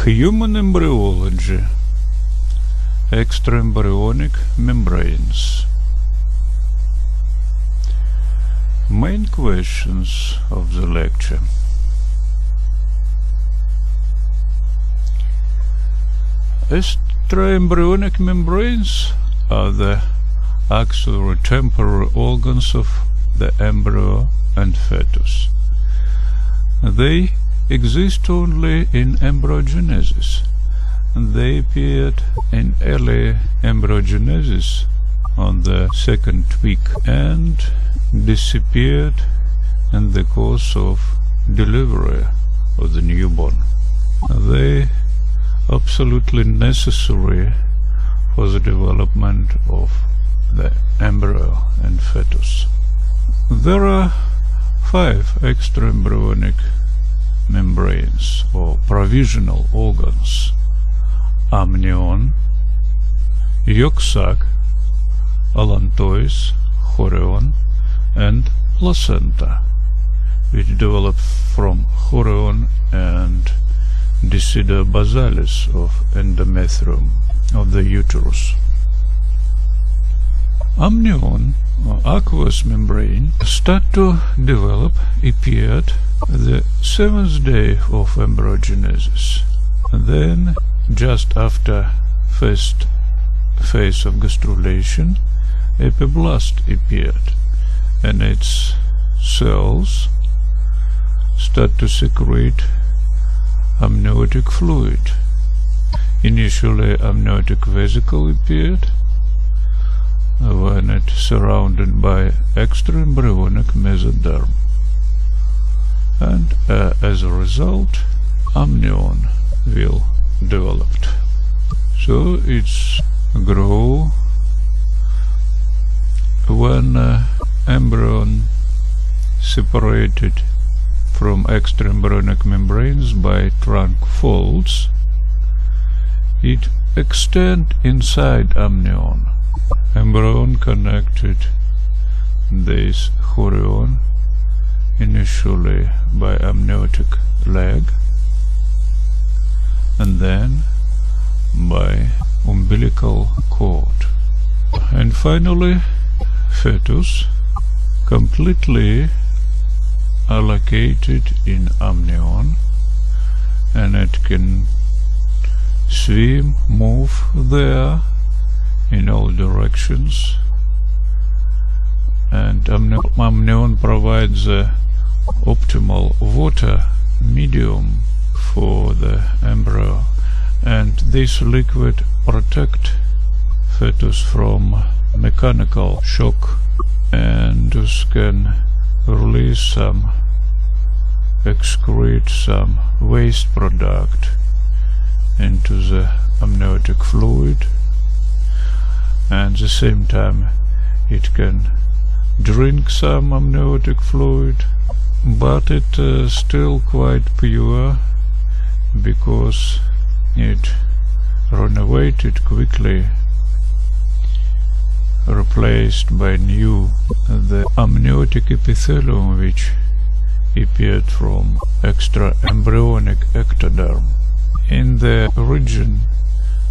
Human embryology. Extraembryonic membranes. Main questions of the lecture. Extraembryonic membranes are the axillary temporal organs of the embryo and fetus. They exist only in embryogenesis. They appeared in early embryogenesis on the second week and disappeared in the course of delivery of the newborn. They are absolutely necessary for the development of the embryo and fetus. There are 5 extraembryonic membranes or provisional organs: Amnion, Yolk, Allantois, Chorion, and Placenta, which develop from Chorion and Decida basalis of endometrium of the uterus. Amnion, or aqueous membrane, start to develop, appeared the 7th day of embryogenesis. Then, just after first phase of gastrulation, epiblast appeared, and its cells start to secrete amniotic fluid. Initially, amniotic vesicle appeared when it surrounded by extraembryonic mesoderm, and as a result, amnion will developed. So it's grow when embryon separated from extraembryonic membranes by trunk folds. It extend inside amnion. Embryon connected this chorion initially by amniotic leg and then by umbilical cord. And finally, fetus completely allocated in amnion, and it can swim, move there in all directions, and amnion provides a optimal water medium for the embryo, and this liquid protect fetus from mechanical shock and can release some, excrete some waste product into the amniotic fluid, and at the same time it can drink some amniotic fluid, but it is still quite pure because it renovated quickly, replaced by new the amniotic epithelium which appeared from extraembryonic ectoderm. In the region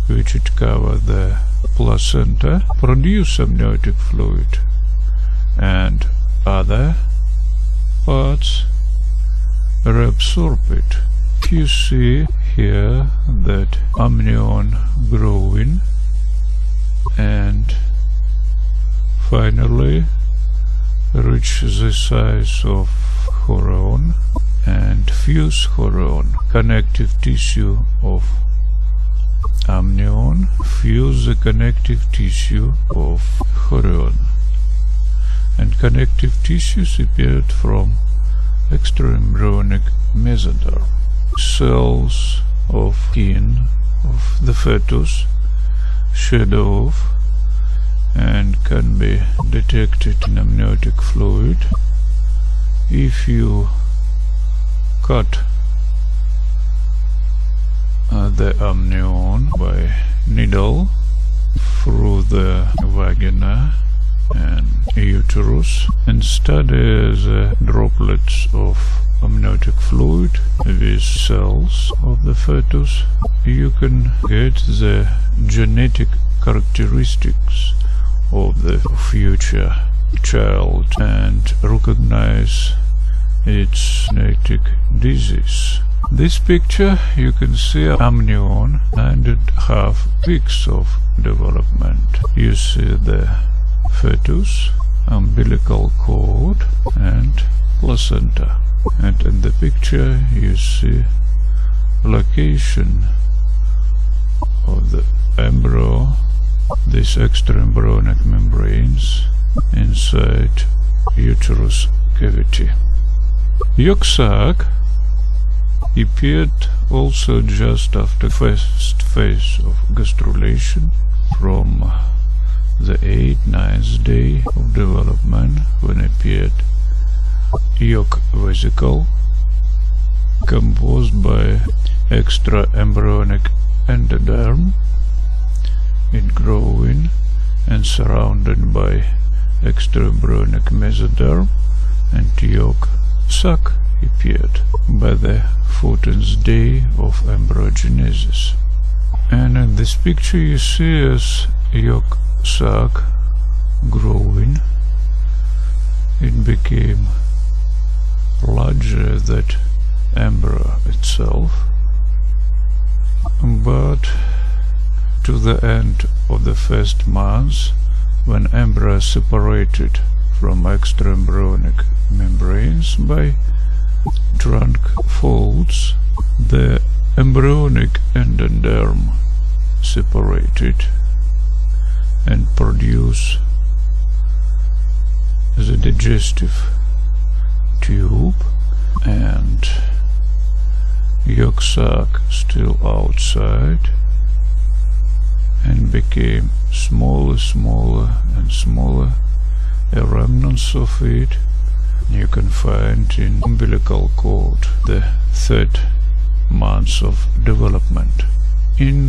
which it covered, the placenta produce amniotic fluid, and other parts reabsorb it. You see here that amnion growing and finally reach the size of chorion and fuse chorion. Connective tissue of amnion fuse the connective tissue of chorion, and connective tissues appeared from extraembryonic mesoderm. Cells of skin of the fetus shed off and can be detected in amniotic fluid if you cut the amnion by needle through the vagina and uterus and study the droplets of amniotic fluid with cells of the fetus, you can get the genetic characteristics of the future child and recognize its genetic disease. This picture you can see amnion and it have weeks of development. You see the fetus, umbilical cord and placenta. And in the picture you see location of the embryo, these extraembryonic membranes inside uterus cavity. Yolk sac appeared also just after first phase of gastrulation, from the 8th-9th day of development, when appeared yolk vesicle composed by extraembryonic endoderm, it growing and surrounded by extraembryonic mesoderm, and yolk sac appeared by the 14th day of embryogenesis. And in this picture you see as yolk sac growing, it became larger than embryo itself, but to the end of the first month, when embryo separated from extraembryonic membranes by trunk folds, the embryonic endoderm separated and produce the digestive tube, and yolk sac still outside, and became smaller and smaller. Remnants of it you can find in umbilical cord, the 3rd month of development. In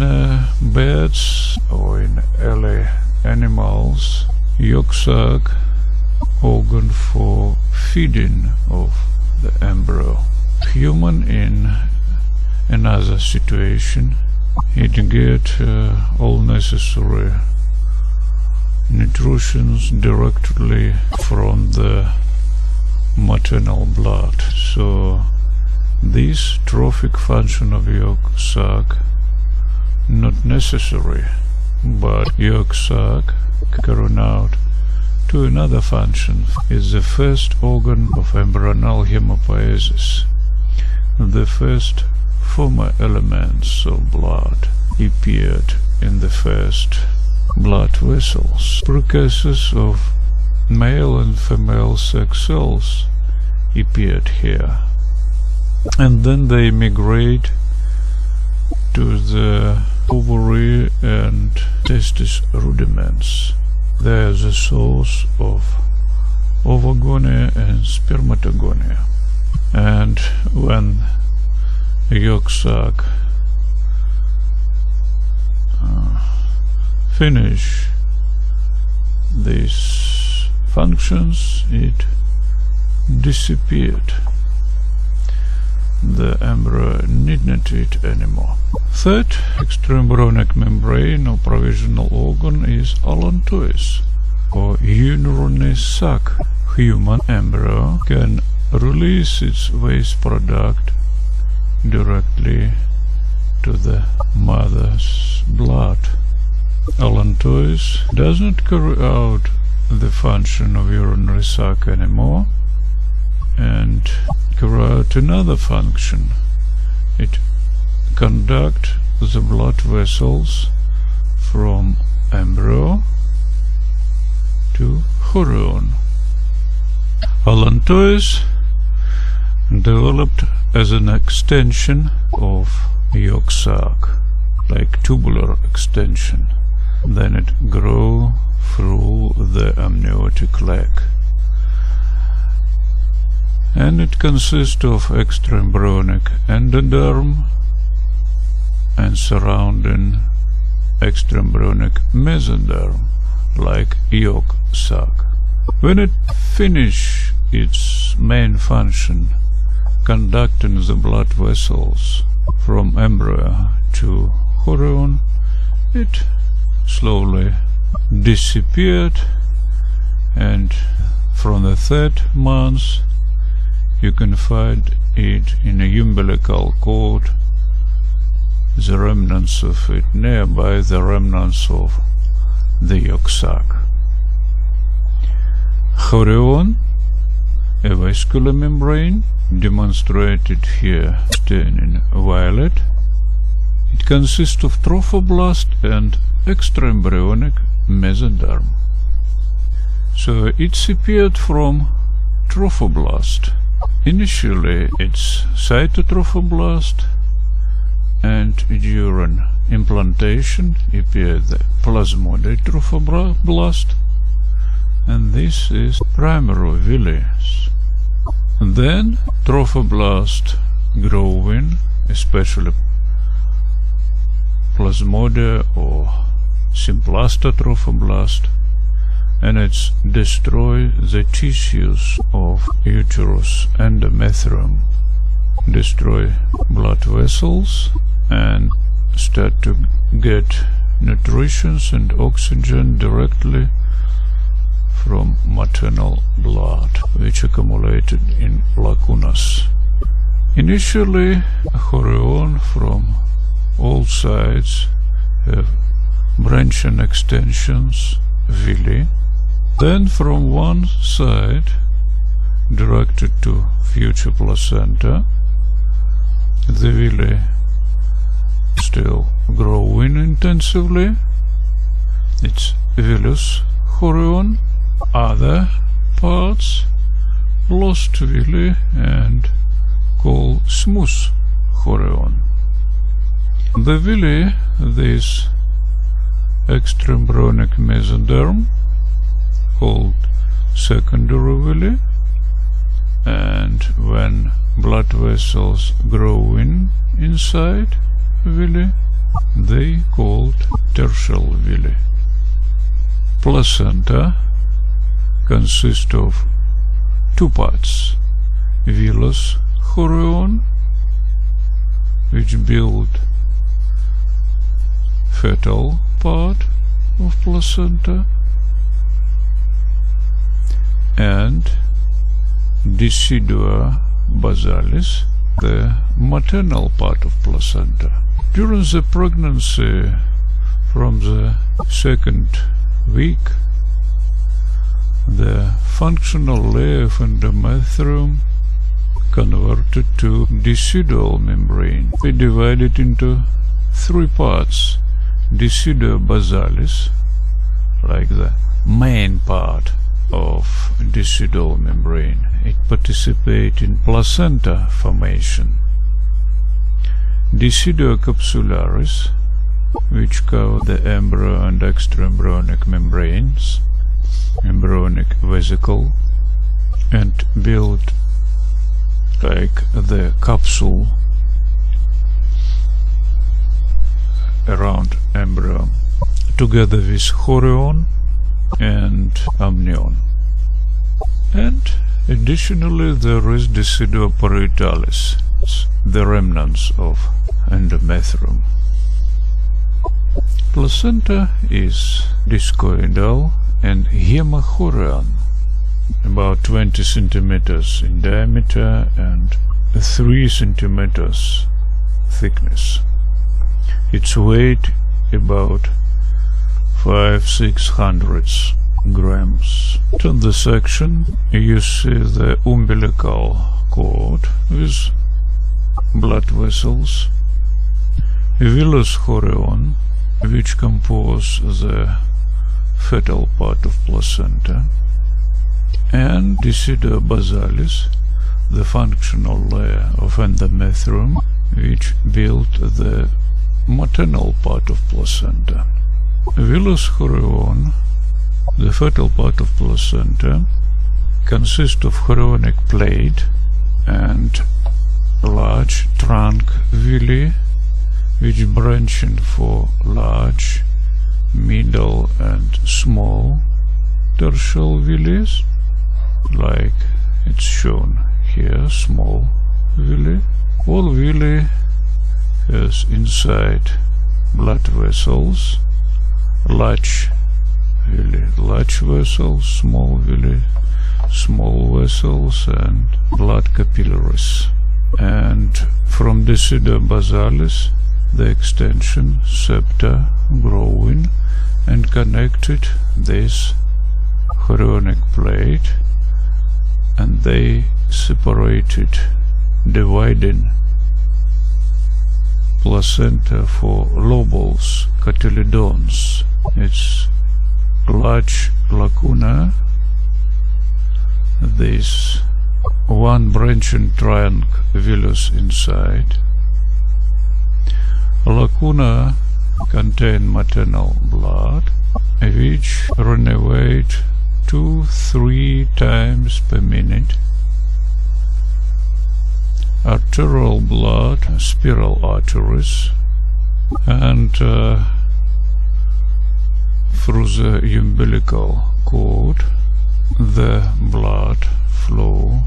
birds or in early animals, yolk sac organ for feeding of the embryo. Human, in another situation, it get all necessary nutritions directly from the maternal blood. So this trophic function of yolk sac not necessary, but yolk sac carrying out to another function. Is the first organ of embryonal hematopoiesis. The first former elements of blood appeared in the first blood vessels. Precursors of male and female sex cells appeared here, and then they migrate to the ovary and testis rudiments. They are the source of ovogonia and spermatogonia. And when yolk sac finish these functions, it disappeared. The embryo need not eat anymore. 3rd extraembryonic membrane or provisional organ is Allantois, or urinary sac. Human embryo can release its waste product directly to the mother's blood. Allantois does not carry out the function of urinary sac anymore and carry out another function. It conducts the blood vessels from embryo to chorion. Allantois developed as an extension of yolk sac, like tubular extension. Then it grew through the amniotic leg, and it consists of extraembryonic endoderm and surrounding extraembryonic mesoderm, like yolk sac. When it finishes its main function conducting the blood vessels from embryo to chorion, it slowly disappeared, and from the 3rd month you can find it in a umbilical cord, the remnants of it nearby the remnants of the yolk sac. Chorion, a vascular membrane, demonstrated here in violet. It consists of trophoblast and extraembryonic mesoderm. So it appeared from trophoblast. Initially it's cytotrophoblast, and during implantation appeared the plasmodic trophoblast, and this is primary villi. Then trophoblast growing, especially plasmodia or symplastic trophoblast, and it's destroy the tissues of uterus and endometrium, destroy blood vessels, and start to get nutrition and oxygen directly from maternal blood, which accumulated in lacunas. Initially, chorion from all sides have branching extensions, villi. Then from one side, directed to future placenta, the villi still growing intensively. It's villus chorion. Other parts lost villi and called smooth chorion. The villi, this extraembryonic mesoderm, called secondary villi, and when blood vessels grow inside villi, they called tertial villi. Placenta consists of 2 parts: villus chorion, which build fetal part of placenta, and decidua basalis, the maternal part of placenta. During the pregnancy, from the 2nd week, the functional layer of endometrium converted to decidual membrane. We divide it into 3 parts: decidua basalis, like the main part of decidual membrane. It participates in placenta formation. Decidua capsularis, which cover the embryo and extraembryonic membranes, embryonic vesicle, and build like the capsule around embryo, together with chorion and amnion. And additionally there is decidua parietalis, the remnants of endometrium. Placenta is discoidal and hemochorion, about 20 centimeters in diameter and 3 centimeters thickness. Its weight about 500–600 grams. On the section you see the umbilical cord with blood vessels, villus chorion, which compose the fetal part of placenta, and decidua basalis, the functional layer of endometrium, which built the maternal part of placenta. Villus chorion, the fetal part of placenta, consists of chorionic plate and large trunk villi, which branching for large, middle and small tertial villi, like it's shown here, small villi. All villi has inside blood vessels, large villi, large vessels, small villi, small vessels, and blood capillaries. And from Decida basalis, the extension septa growing and connected this chorionic plate, and they separated, dividing placenta for lobules, cotyledons. It's large lacuna, this one branching trunk villus inside. Lacuna contain maternal blood, which renovate 2-3 times per minute. Arterial blood, spiral arteries, and through the umbilical cord the blood flow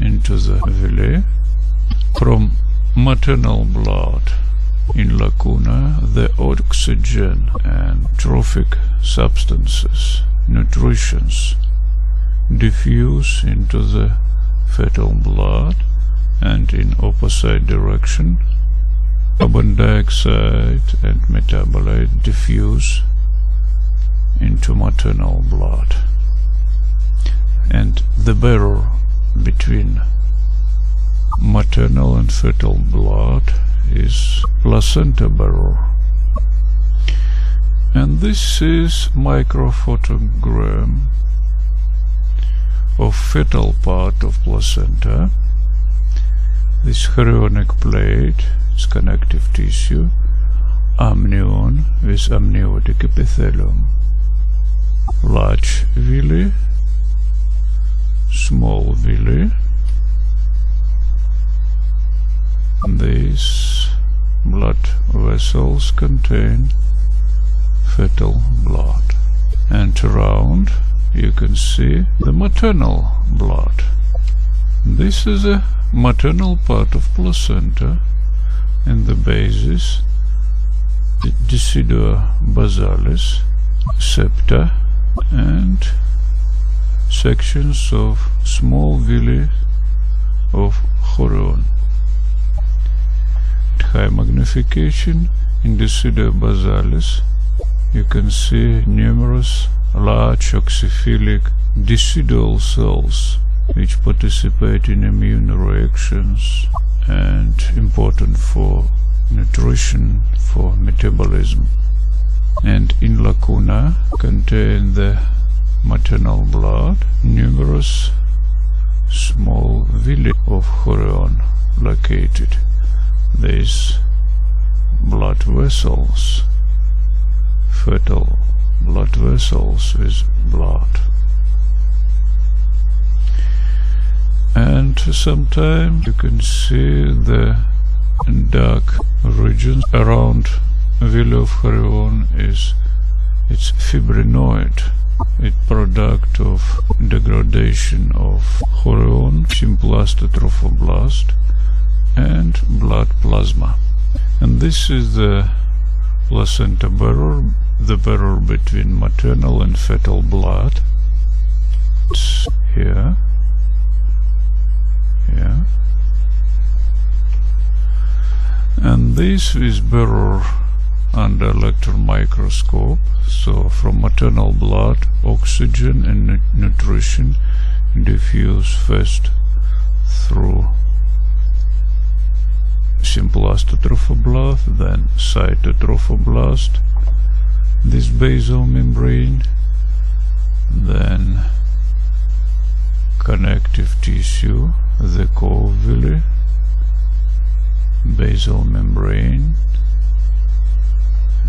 into the villi. From maternal blood in lacuna, the oxygen and trophic substances, nutritions, diffuse into the fetal blood, and in opposite direction, carbon dioxide and metabolite diffuse into maternal blood. And the barrier between maternal and fetal blood is placenta barrier. And this is microphotogram of fetal part of placenta. This chorionic plate is connective tissue, amnion with amniotic epithelium, large villi, small villi. These blood vessels contain fetal blood, and around you can see the maternal blood. This is a maternal part of placenta, and the basis, the Decida basalis, septa, and sections of small villi of chorion. At high magnification in Decida basalis you can see numerous large oxyphilic decidual cells which participate in immune reactions and important for nutrition, for metabolism. And in lacuna contain the maternal blood, numerous small villi of chorion located. These blood vessels, fetal blood vessels with blood. And sometimes you can see the dark regions around villi of chorion it's fibrinoid. It's product of degradation of chorion, symplast, trophoblast, and blood plasma. And this is the placenta barrier, the barrier between maternal and fetal blood. It's here. And this is barrier under electron microscope. So from maternal blood, oxygen and nutrition diffuse first through symplast trophoblast, then cytotrophoblast, this basal membrane, then connective tissue, the core villi, basal membrane,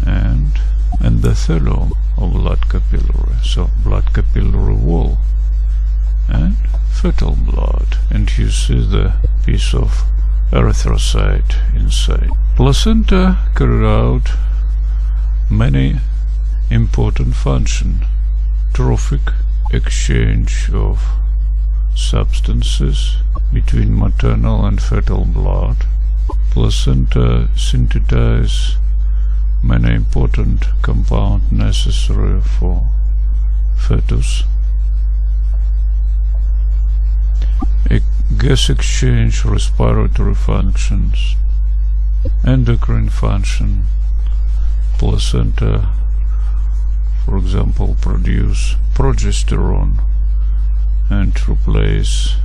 and the thelum of blood capillary. So blood capillary wall and fetal blood, and you see the piece of erythrocyte inside. Placenta carry out many important functions: trophic exchange of substances between maternal and fetal blood. Placenta synthesize many important compounds necessary for fetus. Gas exchange, respiratory functions, endocrine function. Placenta, for example, produce progesterone and replace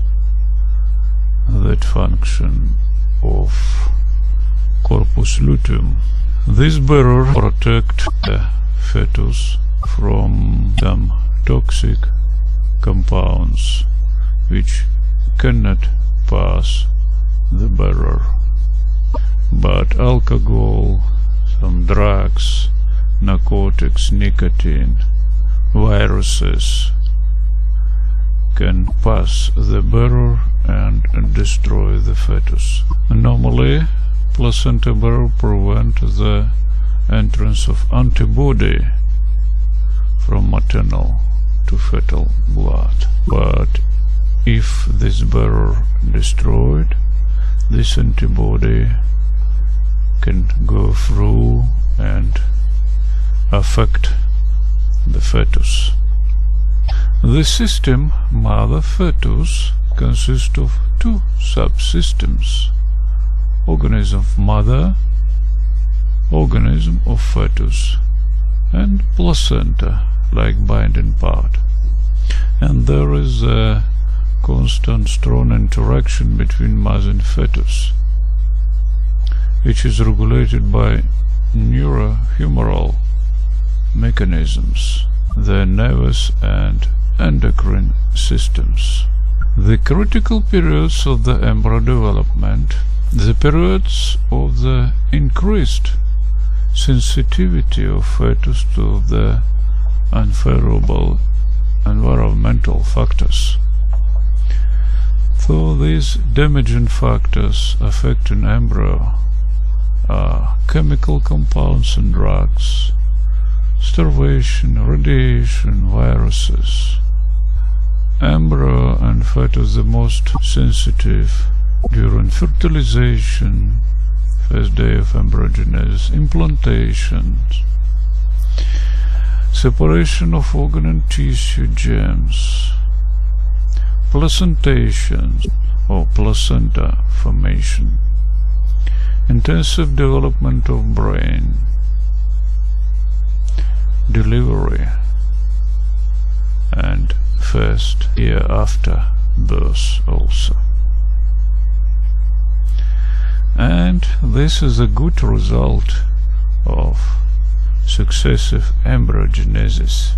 that function of corpus luteum. This barrier protects the fetus from some toxic compounds which cannot pass the barrier. But alcohol, some drugs, narcotics, nicotine, viruses can pass the barrier and destroy the fetus. Normally, placenta barrier prevents the entrance of antibody from maternal to fetal blood. But if this barrier destroyed, this antibody can go through and affect the fetus. The system mother-fetus consists of two subsystems: organism of mother, organism of fetus, and placenta, like binding part. And there is a constant strong interaction between mother and fetus, which is regulated by neurohumoral mechanisms, the nervous and endocrine systems. The critical periods of the embryo development, the periods of the increased sensitivity of fetus to the unfavorable environmental factors. So these damaging factors affecting embryo are chemical compounds and drugs, starvation, radiation, viruses. Embryo and fetus the most sensitive during fertilization, first day of embryogenesis, implantations, separation of organ and tissue germs, placentation or placenta formation, intensive development of brain, delivery, and first year after birth also. And this is a good result of successive embryogenesis.